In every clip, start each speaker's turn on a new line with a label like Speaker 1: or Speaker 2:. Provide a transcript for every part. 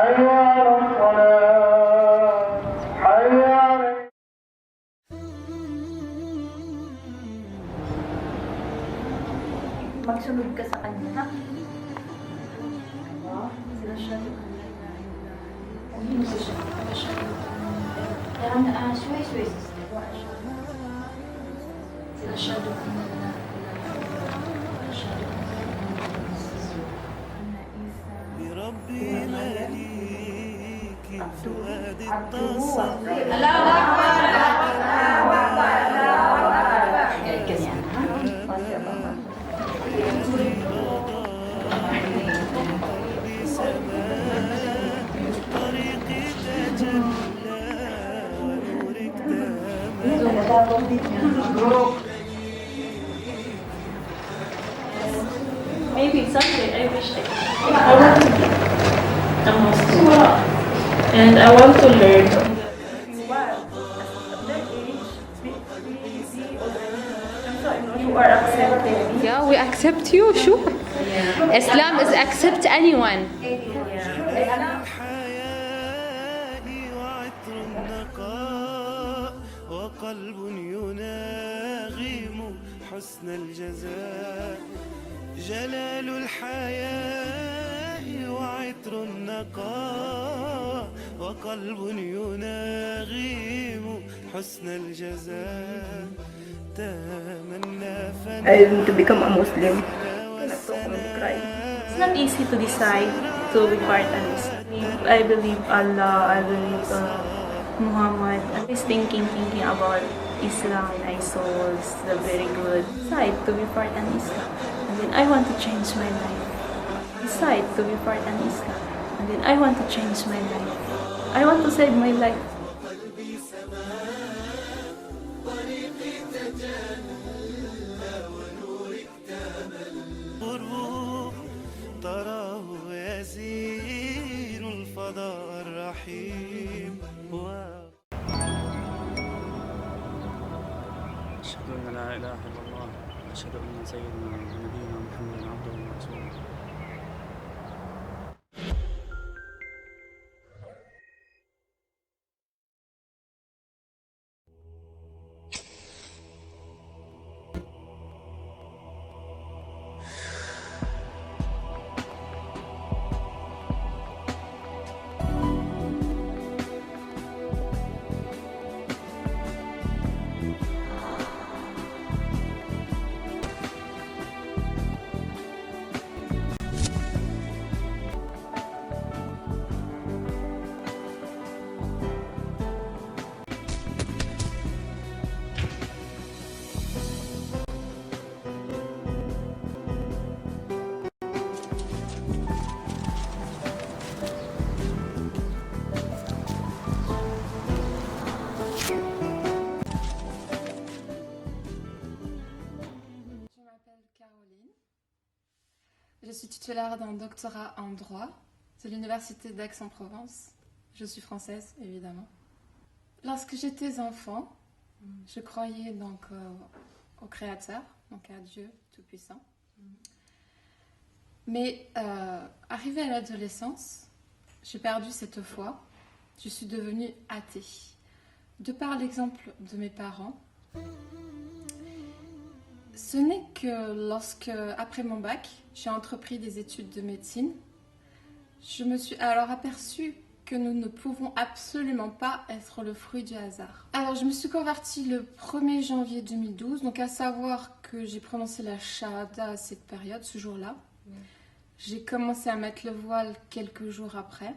Speaker 1: Magsunod ka sa kanya, ha? Sila siya. Hindi siya.
Speaker 2: Yani şöyle
Speaker 1: Sila siya.
Speaker 3: بربي مالك فؤاد اتصل
Speaker 1: Ganyan, ha?
Speaker 3: طريقي تجلى ونورك
Speaker 4: Maybe someday I wish I want to be a Muslim. And I want to learn. You are accepted.
Speaker 5: Yeah, we accept you, sure. Islam is accept anyone.
Speaker 3: الحياء وعطر النقاء وقلب يناغم حسن الجزاء جلال الحياء وعطر النقاء وقلب يناغم حسن الجزاء تمنى
Speaker 6: I want to become a Muslim.
Speaker 4: It's not easy to decide to be part of Islam. I believe Allah, I believe Muhammad. I'm just thinking about Islam, and I saw it's a very good side to be part of Islam. And then I want to change my life. Decide to be part of Islam. And then I want to change my life. I want to save my life.
Speaker 3: غروب تراه يزين الفضاء الرحيم
Speaker 7: أشهد أن لا إله إلا الله أشهد أن سيدنا ونبينا محمد عبده ورسوله
Speaker 8: Je suis titulaire d'un doctorat en droit de l'Université d'Aix-en-Provence. Je suis française, évidemment. Lorsque j'étais enfant, je croyais donc au Créateur, donc à Dieu Tout-Puissant. Mais arrivée à l'adolescence, j'ai perdu cette foi. Je suis devenue athée. De par l'exemple de mes parents, ce n'est que lorsque, après mon bac, j'ai entrepris des études de médecine, je me suis alors aperçue que nous ne pouvons absolument pas être le fruit du hasard. Alors je me suis convertie le 1er janvier 2012, donc à savoir que j'ai prononcé la shahada à cette période, ce jour-là. J'ai commencé à mettre le voile quelques jours après.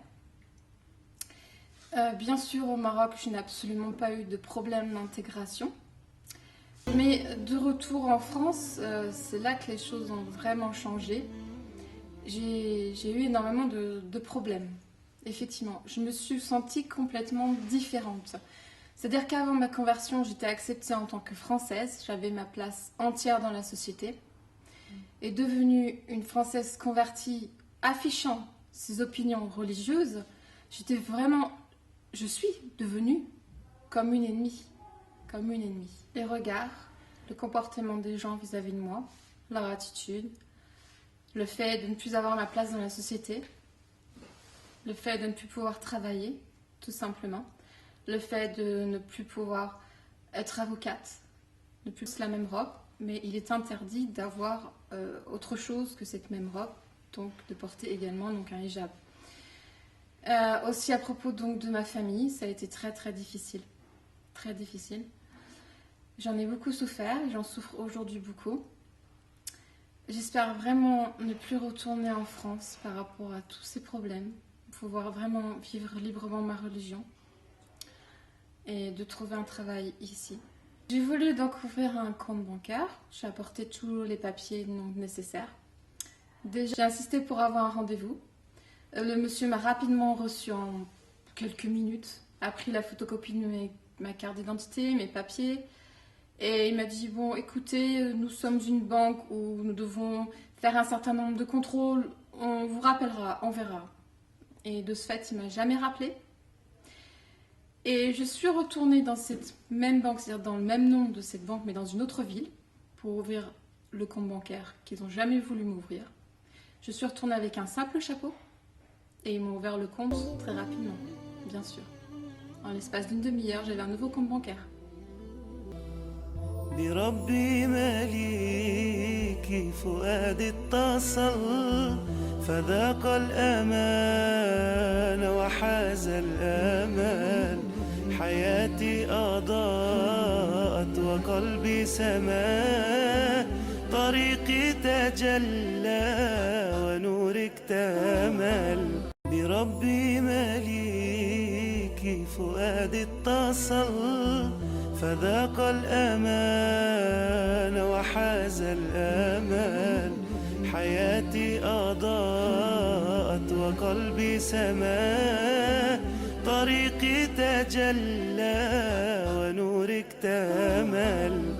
Speaker 8: Bien sûr, au Maroc, je n'ai absolument pas eu de problème d'intégration. Mais de retour en France, c'est là que les choses ont vraiment changé. J'ai eu énormément de problèmes. Effectivement, je me suis sentie complètement différente. C'est-à-dire qu'avant ma conversion, j'étais acceptée en tant que Française, j'avais ma place entière dans la société. Et devenue une Française convertie, affichant ses opinions religieuses, je suis devenue comme une ennemie. Comme une ennemie. Les regards, le comportement des gens vis-à-vis de moi, leur attitude, le fait de ne plus avoir ma place dans la société. Le fait de ne plus pouvoir travailler, tout simplement. Le fait de ne plus pouvoir être avocate, ne plus la même robe, mais il est interdit d'avoir autre chose que cette même robe, donc de porter également donc, un hijab. Aussi à propos donc, de ma famille, ça a été très très difficile. Très difficile. J'en ai beaucoup souffert et j'en souffre aujourd'hui beaucoup. J'espère vraiment ne plus retourner en France par rapport à tous ces problèmes, pouvoir vraiment vivre librement ma religion et de trouver un travail ici. J'ai voulu donc ouvrir un compte bancaire, j'ai apporté tous les papiers donc, nécessaires. Déjà, j'ai insisté pour avoir un rendez-vous. Le monsieur m'a rapidement reçu en quelques minutes, a pris la photocopie de ma carte d'identité, mes papiers, et il m'a dit, bon écoutez, nous sommes une banque où nous devons faire un certain nombre de contrôles, on vous rappellera, on verra. Et de ce fait, il ne m'a jamais rappelé. Et je suis retournée dans cette même banque, c'est-à-dire dans le même nom de cette banque, mais dans une autre ville, pour ouvrir le compte bancaire qu'ils n'ont jamais voulu m'ouvrir. Je suis retournée avec un simple chapeau et ils m'ont ouvert le compte très rapidement, bien sûr. En l'espace d'une demi-heure, j'avais un nouveau compte bancaire.
Speaker 3: بربي مليكي فؤادي اتصل فذاق الأمان وحاز الأمان حياتي أضاءت وقلبي سما طريقي تجلى ونورك اكتمل بربي مليكي فؤادي اتصل فذاق الأمان وحاز الأمان حياتي أضاءت وقلبي سما طريقي تجلى ونورك اكتمل